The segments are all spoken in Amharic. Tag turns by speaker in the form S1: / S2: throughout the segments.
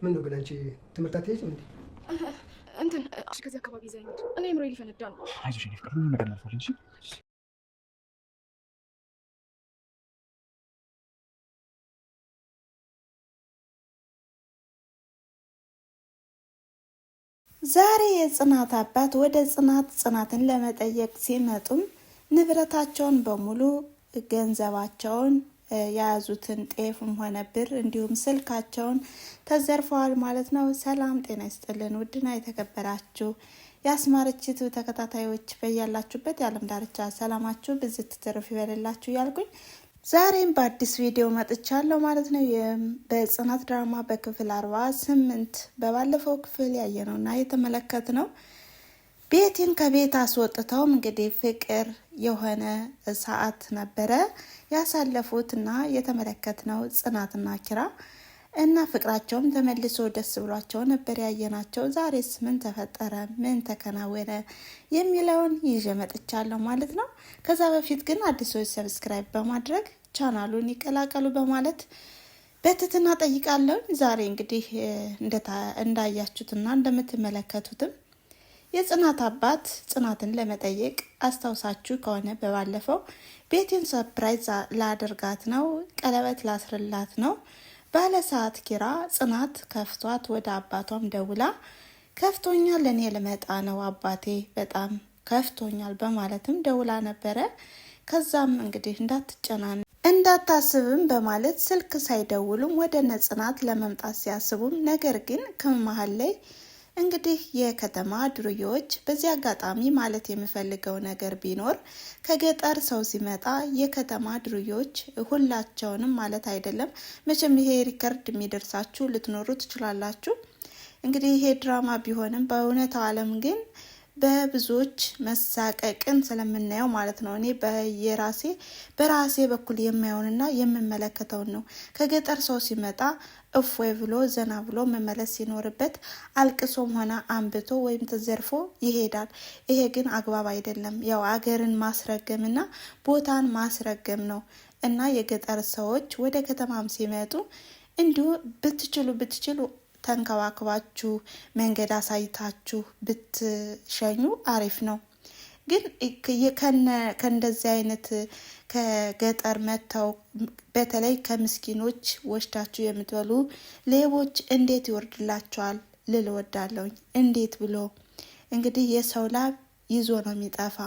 S1: ምን ነው ግን አንቺ ትምህርት አትሄጂም እንዴ?
S2: እንትን ከዚህ አካባቢ ይዘኝ እኔ ምሮ ሊፈነዳ ነው።
S3: አይዞሽ የኔ ፍቅር ምንም ነገር እናልፋለን። እሺ
S4: ዛሬ የጽናት አባት ወደ ጽናትን ለመጠየቅ ሲመጡም ንብረታቸውን በሙሉ ገንዘባቸውን የያዙትን ጤፍም ሆነ ብር እንዲሁም ስልካቸውን ተዘርፈዋል ማለት ነው። ሰላም ጤና ይስጥልን ውድና የተከበራችሁ የአስማረችቱ ተከታታዮች በያላችሁበት የዓለም ዳርቻ ሰላማችሁ ብዝት ትርፍ ይበልላችሁ እያልኩኝ ዛሬም በአዲስ ቪዲዮ መጥቻለሁ ማለት ነው። በጽናት ድራማ በክፍል 48 በባለፈው ክፍል ያየነውና የተመለከትነው ቤቲን ከቤት አስወጥተው እንግዲህ ፍቅር የሆነ ሰዓት ነበረ ያሳለፉትና የተመለከትነው ጽናትና ኪራ እና ፍቅራቸውም ተመልሶ ደስ ብሏቸው ነበር ያየናቸው። ዛሬስ ምን ተፈጠረ፣ ምን ተከናወነ የሚለውን ይዤ መጥቻለሁ ማለት ነው። ከዛ በፊት ግን አዲሶች ሰብስክራይብ በማድረግ ቻናሉን ይቀላቀሉ በማለት በትህትና ጠይቃለሁ። ዛሬ እንግዲህ እንዳያችሁትና እንደምትመለከቱትም የጽናት አባት ጽናትን ለመጠየቅ አስታውሳችሁ ከሆነ በባለፈው ቤቲን ሰርፕራይዝ ላደርጋት ነው፣ ቀለበት ላስርላት ነው ባለ ሰዓት ኪራ ጽናት ከፍቷት ወደ አባቷም ደውላ ከፍቶኛል፣ እኔ ልመጣ ነው አባቴ በጣም ከፍቶኛል በማለትም ደውላ ነበረ። ከዛም እንግዲህ እንዳታስብም በማለት ስልክ ሳይደውሉም ወደ ጽናት ለመምጣት ሲያስቡም ነገር ግን ከመሀል ላይ እንግዲህ የከተማ ዱርዬዎች በዚህ አጋጣሚ ማለት የሚፈልገው ነገር ቢኖር ከገጠር ሰው ሲመጣ የከተማ ዱርዬዎች ሁላቸውንም ማለት አይደለም። መቼም ይሄ ሪከርድ የሚደርሳችሁ ልትኖሩ ትችላላችሁ። እንግዲህ ይሄ ድራማ ቢሆንም በእውነታው ዓለም ግን በብዙዎች መሳቀቅን ስለምናየው ማለት ነው። እኔ በራሴ በኩል የማየውንና የምመለከተውን ነው። ከገጠር ሰው ሲመጣ እፎይ ብሎ ዘና ብሎ መመለስ ሲኖርበት አልቅሶም ሆነ አንብቶ ወይም ተዘርፎ ይሄዳል። ይሄ ግን አግባብ አይደለም። ያው አገርን ማስረገምና ቦታን ማስረገም ነው እና የገጠር ሰዎች ወደ ከተማም ሲመጡ እንዲሁ ብትችሉ ተንከባክባችሁ መንገድ አሳይታችሁ ብትሸኙ አሪፍ ነው። ግን ከእንደዚህ አይነት ከገጠር መጥተው በተለይ ከምስኪኖች ወስዳችሁ የምትበሉ ሌቦች እንዴት ይወርድላቸዋል ልል ወዳለሁኝ። እንዴት ብሎ እንግዲህ የሰው ላብ ይዞ ነው የሚጠፋ።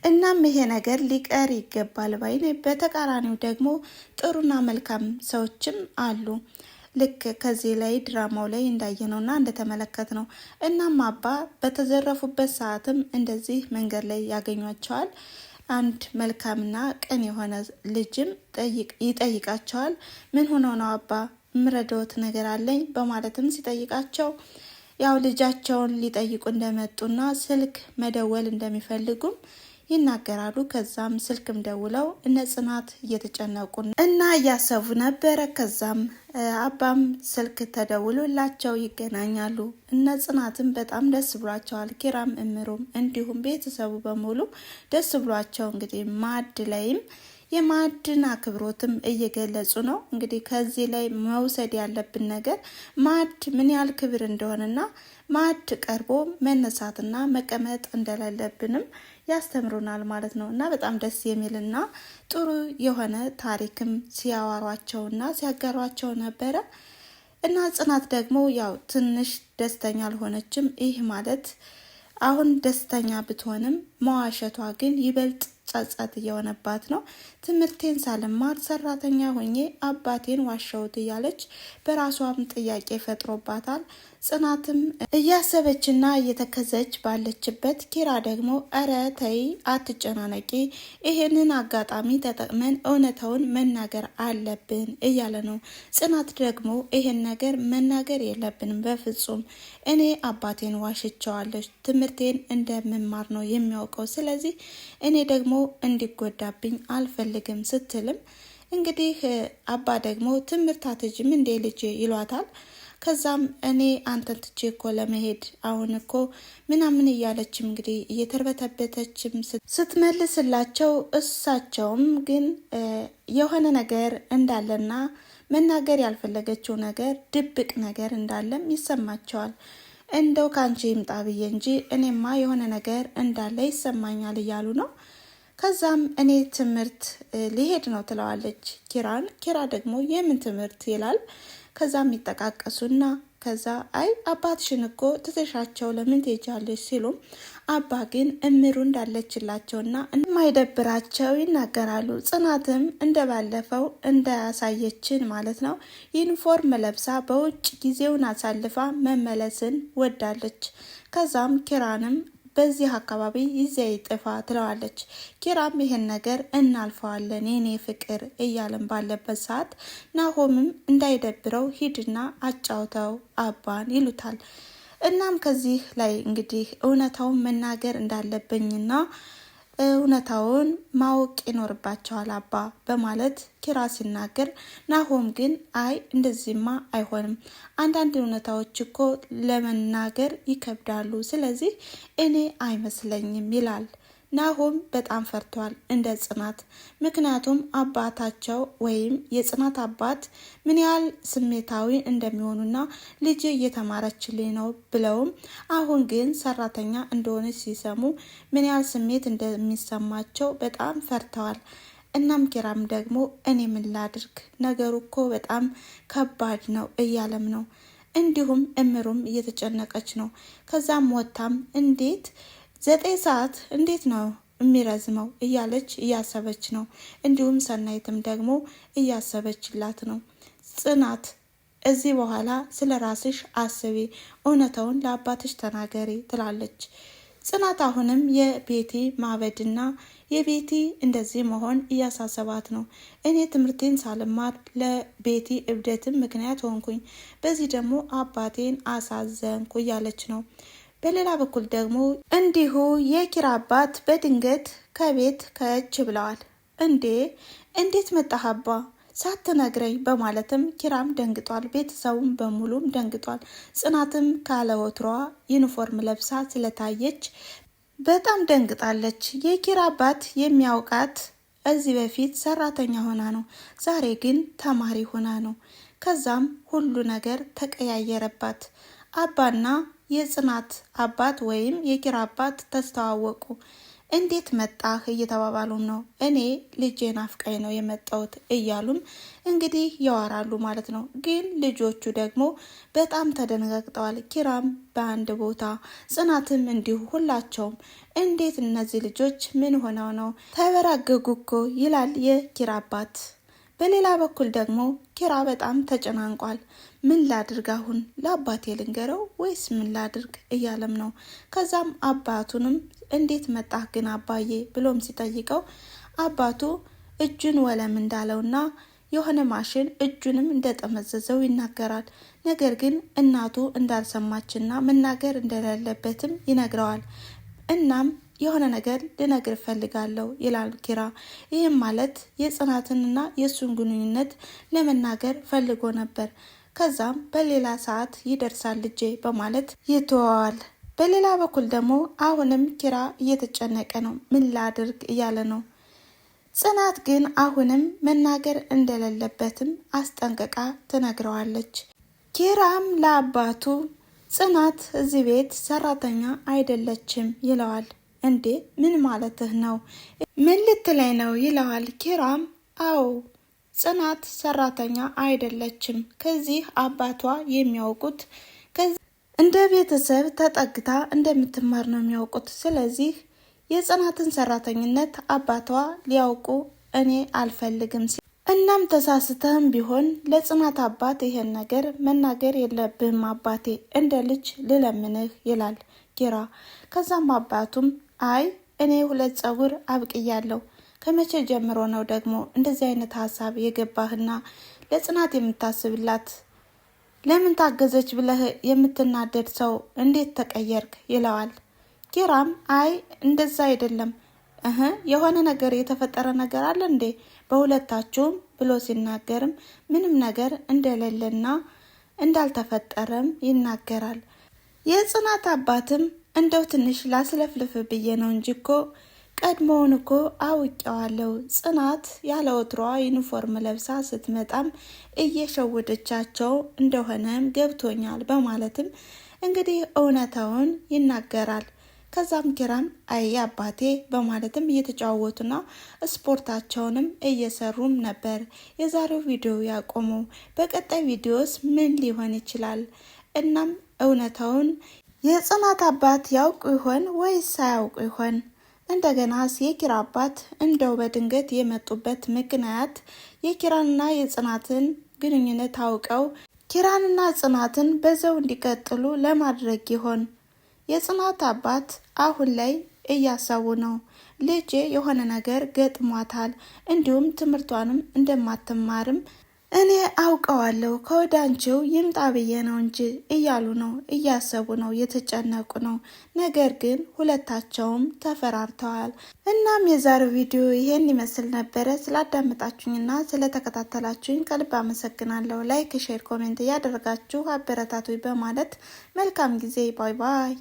S4: እናም ይሄ ነገር ሊቀር ይገባል ባይ ነኝ። በተቃራኒው ደግሞ ጥሩና መልካም ሰዎችም አሉ። ልክ ከዚህ ላይ ድራማው ላይ እንዳየነውና እንደተመለከት ነው። እናም አባ በተዘረፉበት ሰዓትም እንደዚህ መንገድ ላይ ያገኟቸዋል። አንድ መልካምና ቅን የሆነ ልጅም ይጠይቃቸዋል። ምን ሆኖ ነው አባ ምረዳዎት ነገር አለኝ በማለትም ሲጠይቃቸው ያው ልጃቸውን ሊጠይቁ እንደመጡና ስልክ መደወል እንደሚፈልጉም ይናገራሉ። ከዛም ስልክም ደውለው እነ ጽናት እየተጨነቁ እና እያሰቡ ነበረ። ከዛም አባም ስልክ ተደውሎላቸው ይገናኛሉ። እነ ጽናትም በጣም ደስ ብሏቸዋል። ኪራም እምሩም እንዲሁም ቤተሰቡ በሙሉ ደስ ብሏቸው እንግዲህ ማዕድ ላይም የማዕድን አክብሮትም እየገለጹ ነው። እንግዲህ ከዚህ ላይ መውሰድ ያለብን ነገር ማዕድ ምን ያህል ክብር እንደሆነና ማዕድ ቀርቦ መነሳትና መቀመጥ እንደሌለብንም ያስተምሩናል ማለት ነው። እና በጣም ደስ የሚልና ጥሩ የሆነ ታሪክም ሲያዋሯቸውና ሲያጋሯቸው ነበረ። እና ጽናት ደግሞ ያው ትንሽ ደስተኛ አልሆነችም። ይህ ማለት አሁን ደስተኛ ብትሆንም መዋሸቷ ግን ይበልጥ ጸጸት እየሆነባት ነው። ትምህርቴን ሳልማር ሰራተኛ ሆኜ አባቴን ዋሸሁት እያለች በራሷም ጥያቄ ፈጥሮባታል። ጽናትም እያሰበችና እየተከዘች ባለችበት ኪራ ደግሞ እረ ተይ አትጨናነቂ፣ ይሄንን አጋጣሚ ተጠቅመን እውነታውን መናገር አለብን እያለ ነው። ጽናት ደግሞ ይሄን ነገር መናገር የለብንም በፍጹም፣ እኔ አባቴን ዋሽቸዋለች፣ ትምህርቴን እንደምማር ነው የሚያውቀው፣ ስለዚህ እኔ ደግሞ እንዲጎዳብኝ አልፈልግም ስትልም እንግዲህ አባ ደግሞ ትምህርት አትጅም እንዴ ልጅ ይሏታል። ከዛም እኔ አንተን ትቼ እኮ ለመሄድ አሁን እኮ ምናምን እያለችም እንግዲህ እየተርበተበተችም ስትመልስላቸው እሳቸውም ግን የሆነ ነገር እንዳለና መናገር ያልፈለገችው ነገር ድብቅ ነገር እንዳለም ይሰማቸዋል። እንደው ካንቺ ይምጣ ብዬ እንጂ እኔማ የሆነ ነገር እንዳለ ይሰማኛል እያሉ ነው። ከዛም እኔ ትምህርት ሊሄድ ነው ትለዋለች ኪራን። ኪራ ደግሞ የምን ትምህርት ይላል። ከዛም ይጠቃቀሱና ከዛ አይ አባትሽን እኮ ትተሻቸው ለምን ትሄጃለሽ ሲሉም አባ ግን እምሩ እንዳለችላቸውና እንደማይደብራቸው ይናገራሉ። ጽናትም እንደባለፈው እንዳያሳየችን ማለት ነው ዩኒፎርም ለብሳ በውጭ ጊዜውን አሳልፋ መመለስን ወዳለች። ከዛም ኪራንም በዚህ አካባቢ ይዘይ ጥፋ ትለዋለች። ኪራም ይሄን ነገር እናልፈዋለን የኔ ፍቅር እያለን ባለበት ሰዓት ናሆምም እንዳይደብረው ሂድና አጫውተው አባን ይሉታል። እናም ከዚህ ላይ እንግዲህ እውነታውን መናገር እንዳለብኝና እውነታውን ማወቅ ይኖርባቸዋል አባ በማለት ኪራ ሲናገር፣ ናሆም ግን አይ እንደዚህማ አይሆንም፣ አንዳንድ እውነታዎች እኮ ለመናገር ይከብዳሉ፣ ስለዚህ እኔ አይመስለኝም ይላል። ናሆም በጣም ፈርቷል እንደ ጽናት። ምክንያቱም አባታቸው ወይም የጽናት አባት ምን ያህል ስሜታዊ እንደሚሆኑና ልጅ እየተማረችልኝ ነው ብለውም አሁን ግን ሰራተኛ እንደሆነች ሲሰሙ ምን ያህል ስሜት እንደሚሰማቸው በጣም ፈርተዋል። እናም ኪራም ደግሞ እኔ ምን ላድርግ ነገሩ እኮ በጣም ከባድ ነው እያለም ነው። እንዲሁም እምሩም እየተጨነቀች ነው። ከዛም ወታም እንዴት 9 ሰዓት እንዴት ነው የሚረዝመው እያለች እያሰበች ነው። እንዲሁም ሰናይትም ደግሞ እያሰበችላት ነው። ጽናት እዚህ በኋላ ስለ ራስሽ አስቢ፣ እውነታውን ለአባትሽ ተናገሪ ትላለች። ጽናት አሁንም የቤቲ ማበድና የቤቲ እንደዚህ መሆን እያሳሰባት ነው። እኔ ትምህርቴን ሳልማር ለቤቲ እብደትም ምክንያት ሆንኩኝ፣ በዚህ ደግሞ አባቴን አሳዘንኩ እያለች ነው። በሌላ በኩል ደግሞ እንዲሁ የኪራ አባት በድንገት ከቤት ከች ብለዋል። እንዴት መጣህ አባ ሳትነግረኝ በማለትም ኪራም ደንግጧል። ቤተሰቡም በሙሉም ደንግጧል። ጽናትም ካለ ወትሮዋ ዩኒፎርም ለብሳ ስለታየች በጣም ደንግጣለች። የኪራ አባት የሚያውቃት እዚህ በፊት ሰራተኛ ሆና ነው፣ ዛሬ ግን ተማሪ ሆና ነው። ከዛም ሁሉ ነገር ተቀያየረባት። አባና የጽናት አባት ወይም የኪራ አባት ተስተዋወቁ። እንዴት መጣህ እየተባባሉም ነው። እኔ ልጄን አፍቃኝ ነው የመጣሁት እያሉም እንግዲህ ያወራሉ ማለት ነው። ግን ልጆቹ ደግሞ በጣም ተደነጋግጠዋል። ኪራም በአንድ ቦታ፣ ጽናትም እንዲሁ። ሁላቸውም እንዴት እነዚህ ልጆች ምን ሆነው ነው ተበራገጉ እኮ ይላል የኪራ አባት። በሌላ በኩል ደግሞ ኪራ በጣም ተጨናንቋል። ምን ላድርግ አሁን ለአባቴ ልንገረው ወይስ ምን ላድርግ እያለም ነው። ከዛም አባቱንም እንዴት መጣህ ግን አባዬ ብሎም ሲጠይቀው አባቱ እጁን ወለም እንዳለውና የሆነ ማሽን እጁንም እንደጠመዘዘው ይናገራል። ነገር ግን እናቱ እንዳልሰማችና መናገር እንደሌለበትም ይነግረዋል። እናም የሆነ ነገር ልነግር ፈልጋለሁ ይላል ኪራ። ይህም ማለት የጽናትንና የእሱን ግንኙነት ለመናገር ፈልጎ ነበር። ከዛም በሌላ ሰዓት ይደርሳል ልጄ በማለት ይተዋዋል። በሌላ በኩል ደግሞ አሁንም ኪራ እየተጨነቀ ነው። ምን ላድርግ እያለ ነው። ጽናት ግን አሁንም መናገር እንደሌለበትም አስጠንቅቃ ትነግረዋለች። ኪራም ለአባቱ ጽናት እዚህ ቤት ሰራተኛ አይደለችም ይለዋል። እንዴ ምን ማለትህ ነው? ምን ልትለይ ነው ይለዋል። ኪራም አዎ ጽናት ሰራተኛ አይደለችም፣ ከዚህ አባቷ የሚያውቁት እንደ ቤተሰብ ተጠግታ እንደምትማር ነው የሚያውቁት። ስለዚህ የጽናትን ሰራተኝነት አባቷ ሊያውቁ እኔ አልፈልግም ሲል እናም ተሳስተህም ቢሆን ለጽናት አባት ይሄን ነገር መናገር የለብህም አባቴ፣ እንደ ልጅ ልለምንህ ይላል ኪራ። ከዛም አባቱም አይ እኔ 2 ፀጉር አብቅያለሁ፣ ከመቼ ጀምሮ ነው ደግሞ እንደዚህ አይነት ሀሳብ የገባህና ለጽናት የምታስብላት? ለምን ታገዘች ብለህ የምትናደድ ሰው እንዴት ተቀየርክ ይለዋል። ኪራም አይ እንደዛ አይደለም፣ የሆነ ነገር የተፈጠረ ነገር አለ እንዴ በሁለታችሁም ብሎ ሲናገርም ምንም ነገር እንደሌለና እንዳልተፈጠረም ይናገራል። የጽናት አባትም እንደው ትንሽ ላስለፍልፍ ብዬ ነው እንጂ እኮ ቀድሞውን እኮ አውቄዋለሁ። ጽናት ያለ ወትሮዋ ዩኒፎርም ለብሳ ስትመጣም እየሸወደቻቸው እንደሆነም ገብቶኛል በማለትም እንግዲህ እውነታውን ይናገራል። ከዛም ኪራም አይ አባቴ በማለትም እየተጫወቱና ስፖርታቸውንም እየሰሩም ነበር። የዛሬው ቪዲዮ ያቆመው። በቀጣይ ቪዲዮስ ምን ሊሆን ይችላል? እናም እውነታውን የጽናት አባት ያውቁ ይሆን ወይስ ሳያውቁ ይሆን? እንደገና የኪራ አባት እንደው በድንገት የመጡበት ምክንያት የኪራንና የጽናትን ግንኙነት አውቀው ኪራንና ጽናትን በዛው እንዲቀጥሉ ለማድረግ ይሆን? የጽናት አባት አሁን ላይ እያሰቡ ነው። ልጄ የሆነ ነገር ገጥሟታል፣ እንዲሁም ትምህርቷንም እንደማትማርም እኔ አውቀዋለሁ፣ ከወዳንቺው ይምጣ ብዬ ነው እንጂ እያሉ ነው፣ እያሰቡ ነው፣ የተጨነቁ ነው። ነገር ግን ሁለታቸውም ተፈራርተዋል። እናም የዛሬው ቪዲዮ ይሄን ይመስል ነበረ። ስላዳመጣችሁኝና ስለተከታተላችሁኝ ከልብ አመሰግናለሁ። ላይክ፣ ሼር፣ ኮሜንት እያደረጋችሁ አበረታቱኝ በማለት መልካም ጊዜ። ባይ ባይ።